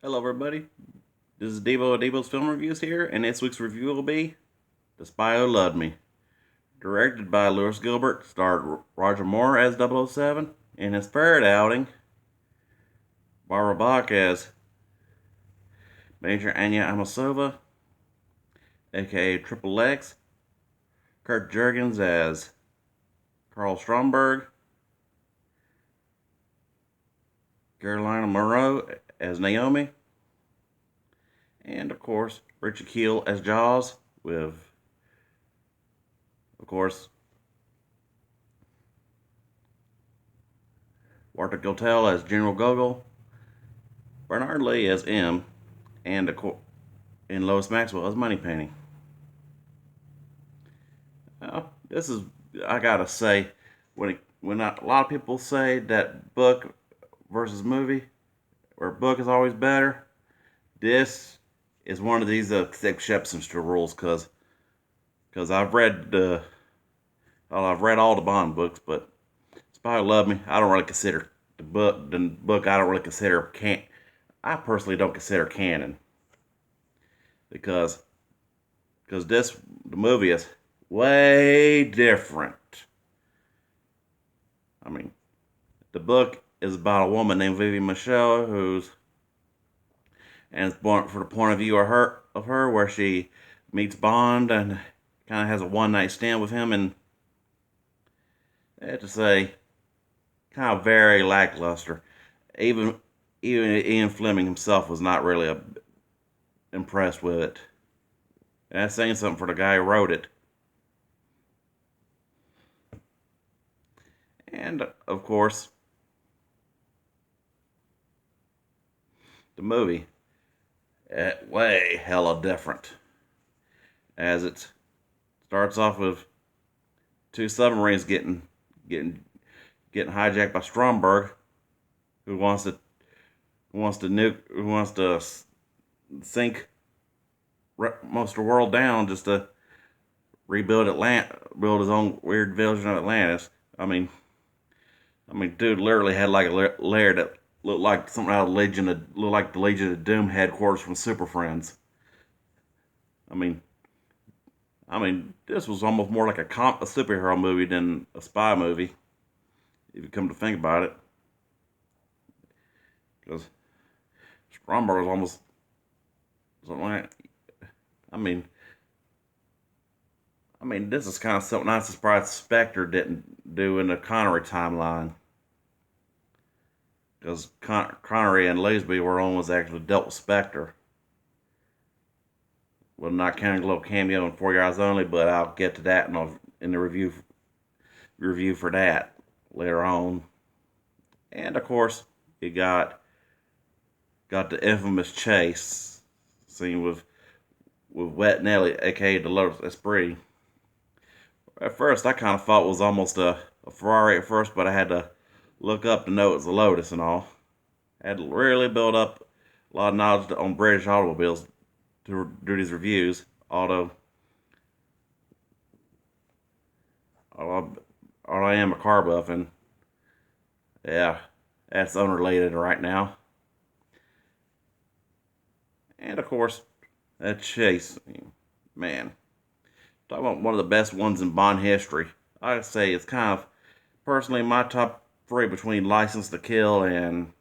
Hello, everybody. This is Devo of Devo's Film Reviews here, and this week's review will be The Spy Who Loved Me. Directed by Lewis Gilbert, starred Roger Moore as 007 in his third outing, Barbara Bach as Major Anya Amasova, aka Triple X, Kurt Jurgens as Carl Stromberg, Carolina Monroe as Naomi, and of course, Richard Kiel as Jaws, with, of course, Walter Gotell as General Gogol, Bernard Lee as M, and Lois Maxwell as Moneypenny. This is, I gotta say, a lot of people say that book versus movie, where book is always better, this is one of these exceptions to rules, because I've read all the Bond books, but Spy Who Loved Me I don't really consider the book I don't really consider I personally don't consider canon, because the movie is way different. I mean, the book is about a woman named Vivian Michelle and it's born for the point of view of her where she meets Bond and kind of has a one night stand with him, and I have to say, kind of very lackluster. Even even Ian Fleming himself was not really impressed with it. And that's saying something for the guy who wrote it. And of course, the movie, way hella different, as it starts off with two submarines getting getting hijacked by Stromberg, who wants to sink most of the world down just to build his own weird version of Atlantis. I mean, dude literally had like a lair that looked like something out of looked like the Legion of Doom headquarters from Super Friends. I mean, this was almost more like a superhero movie than a spy movie, if you come to think about it. Because Stromberg was almost something like, I mean, this is kind of something I'm surprised Spectre didn't do in the Connery timeline. Because Connery and Lazenby were almost actually dealt with Spectre. Well, not counting a little cameo in 4 Years Only, but I'll get to that in the review for that later on. And of course, you got the infamous chase scene with Wet Nelly, aka the Lotus Esprit. At first, I kind of thought it was almost a Ferrari at first, but I had to look up to know it was a Lotus and all. I had to really build up a lot of knowledge on British automobiles to do these reviews. Although I am a car buff, and yeah, that's unrelated right now. And of course, that chase, man, talk about one of the best ones in Bond history. I'd say it's kind of personally my top three between License to Kill and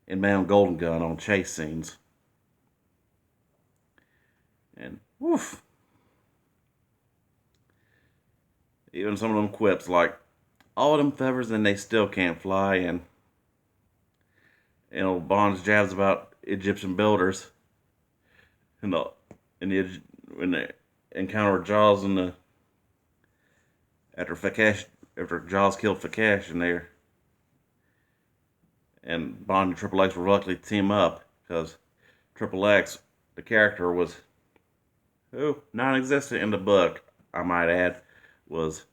Man Golden Gun on chase scenes. And woof, even some of them quips like all of them feathers and they still can't fly, and Bond's jabs about Egyptian builders and the in the when they encounter Jaws in the after Fakesh after Jaws killed Fakesh in there, and Bond and Triple X were lucky to team up because Triple X, the character, who non-existent in the book, I might add, was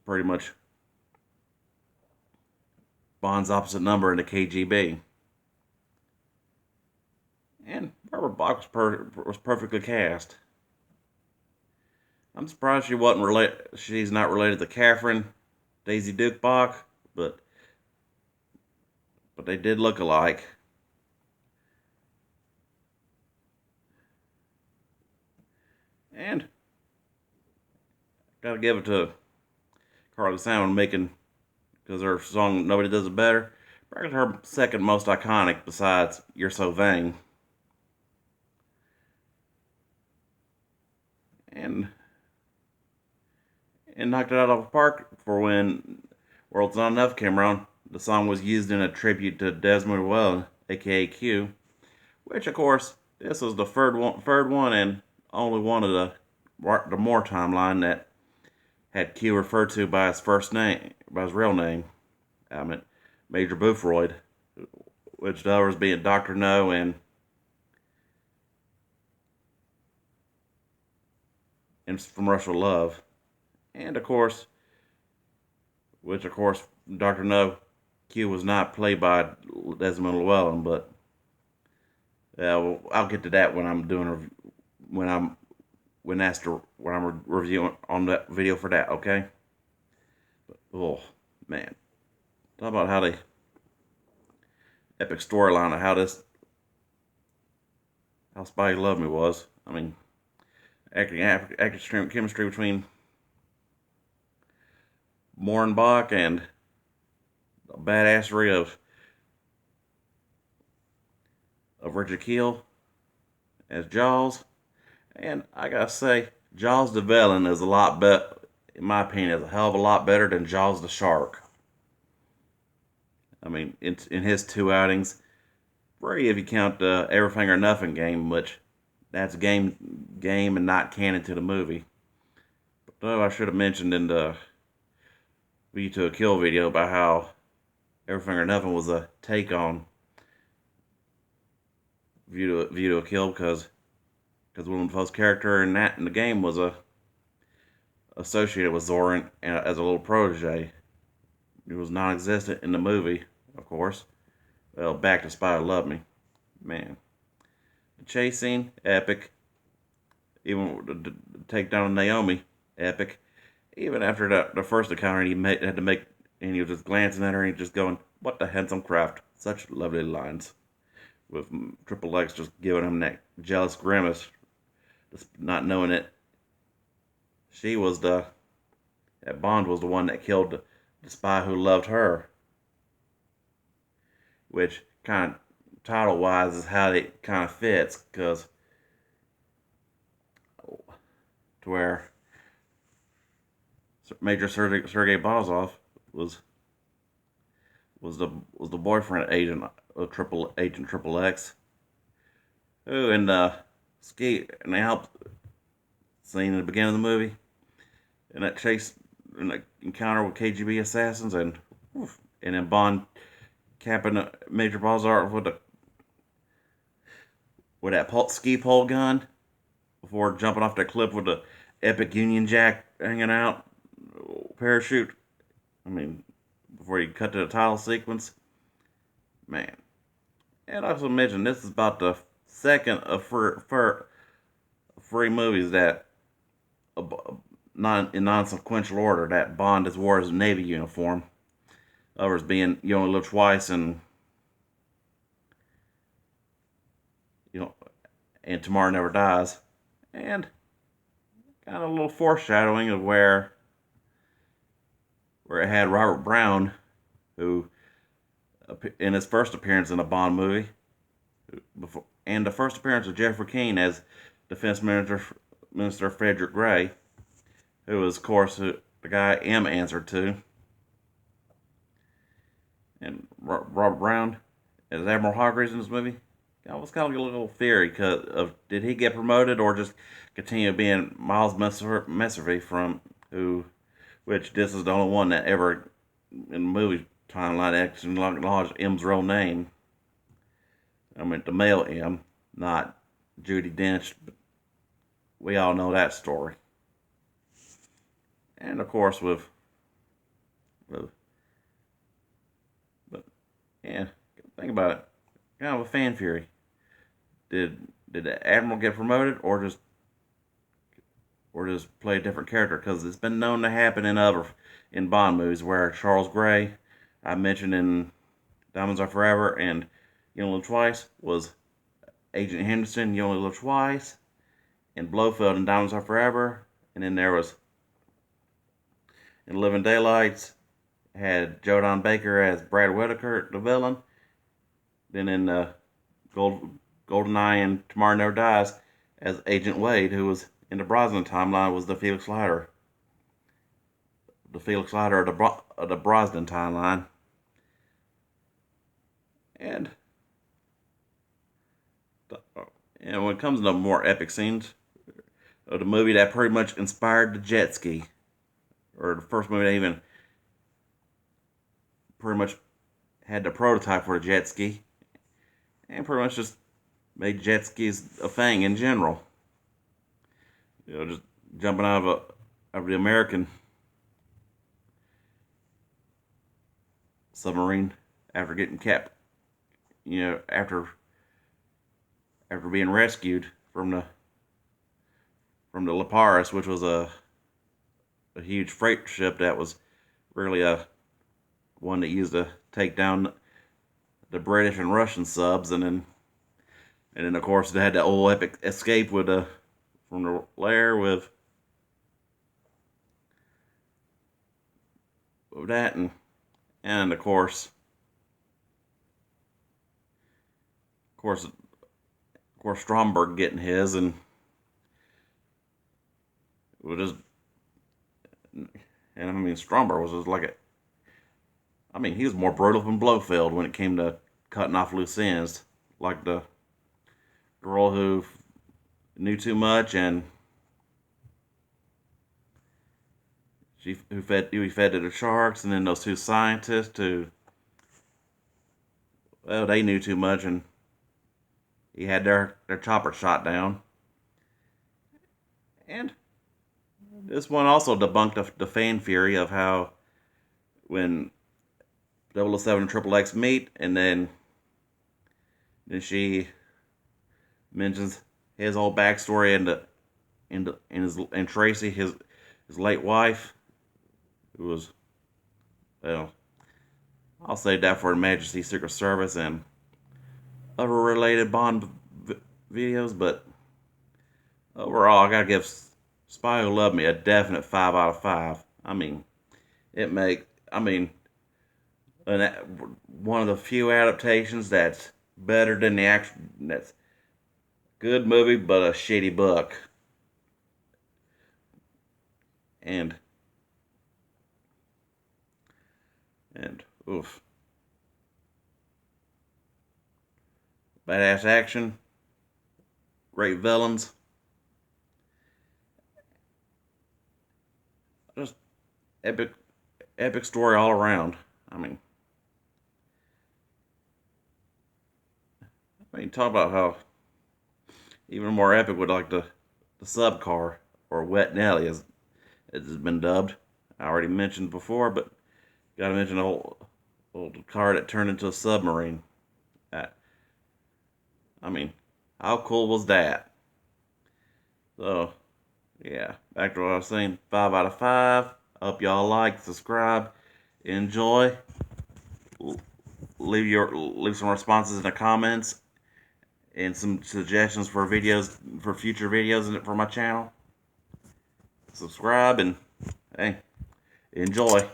pretty much Bond's opposite number in the KGB. And Barbara Bach was perfectly cast. I'm surprised she wasn't related. She's not related to Catherine Daisy Duke Bach, but but they did look alike. And gotta give it to Carly Simon making, because her song Nobody Does It Better, probably her second most iconic besides You're So Vain. And knocked it out of the park for when World's Not Enough came around. The song was used in a tribute to Desmond Llewellyn, aka Q, which of course this was the third one and only one of the Moore timeline that had Q referred to by his first name, by his real name. I mean, Major Boothroyd, which the others being Dr. No and From Russia Love. And of course, Dr. No, Q was not played by Desmond Llewellyn, but well, I'll get to that when I'm doing when I'm when I'm reviewing on that video for that. Okay. But, oh man, talk about how the epic storyline of how Spy Love Me was. I mean, acting chemistry between Morenbach and the badassery of Richard Kiel as Jaws. And I gotta say, Jaws the villain is a lot better, in my opinion, is a hell of a lot better than Jaws the shark. I mean, in his two outings, three if you count the Everything or Nothing game, which that's game and not canon to the movie. But though I should have mentioned in the View to a Kill video about how Everything or Nothing was a take on View to a Kill, because Willem Dafoe's character in the game was associated with Zorin as a little protege. He was non-existent in the movie, of course. Well, back to Spy Who Loved Me. Man. The chase scene, epic. Even the takedown of Naomi, epic. Even after the first encounter, and he was just glancing at her and just going, "What the handsome craft." Such lovely lines. With Triple X just giving him that jealous grimace, just not knowing it. That Bond was the one that killed the spy who loved her. Which kind of title wise is how it kind of fits, because to where Major Sergei Bozov was the boyfriend agent of Triple X, who in the help scene in the beginning of the movie, in that encounter with KGB assassins, and then Bond capping Major Bozov with that ski pole gun before jumping off that cliff with the epic Union Jack hanging out parachute. I mean, before you cut to the title sequence, man. And I also mentioned this is about the second of three movies that, in non-sequential order, that Bond is wore his Navy uniform. Others being You Only Live Twice and and Tomorrow Never Dies, and kind of a little foreshadowing of where it had Robert Brown, who in his first appearance in a Bond movie, and the first appearance of Jeffrey Keane as Defense Minister Frederick Gray, who was, of course, the guy M answered to. And Robert Brown as Admiral Hargreaves in this movie, I was kind of a little theory did he get promoted or just continue being Miles Messervy which this is the only one that ever in the movie timeline actually acknowledged M's real name. I mean, the male M, not Judi Dench, but we all know that story. And of course but yeah, think about it. Kind of a fan theory. Did the Admiral get promoted or just play a different character? Because it's been known to happen in Bond movies where Charles Gray, I mentioned in Diamonds Are Forever, and You Only Live Twice was Agent Henderson, You Only Live Twice, and Blofeld and Diamonds Are Forever. And then there was, in Living Daylights, had Joe Baker as Brad Whitaker, the villain. Then in GoldenEye and Tomorrow Never Dies, as Agent Wade, who was in the Brosnan timeline, was the Felix Leiter. The Felix Leiter of the Brosnan timeline. And when it comes to more epic scenes of the movie that pretty much inspired the jet ski, or the first movie that even pretty much had the prototype for the jet ski, and pretty much just made jet skis a thing in general. Just jumping out of the American submarine after getting kept, after being rescued from the Leparis, which was a huge freight ship that was really a one that used to take down the British and Russian subs, and then of course they had that old epic escape from the lair with that, and of course Stromberg getting his, and it was just, and I mean Stromberg was just like he was more brutal than Blofeld when it came to cutting off loose ends, like the girl who knew too much, and he fed to the sharks, and then those two scientists who, well, they knew too much, and he had their chopper shot down. And this one also debunked the fan theory of how when 007 and Triple X meet, and then she mentions his whole backstory and Tracy, his late wife, who was, well, I'll save that for Her Majesty's Secret Service and other related Bond videos, but overall, I gotta give Spy Who Loved Me a definite 5 out of 5. One of the few adaptations that's better than the actual, that's good movie, but a shitty book. And oof. Badass action, great villains, just epic story all around. Talk about how even more epic would like the sub car, or Wet Nelly as it has been dubbed. I already mentioned before, but gotta mention the old car that turned into a submarine. How cool was that? So, yeah, back to what I was saying, 5 out of 5. I hope y'all like, subscribe, enjoy. Leave some responses in the comments and some suggestions for future videos for my channel. Subscribe and hey, enjoy.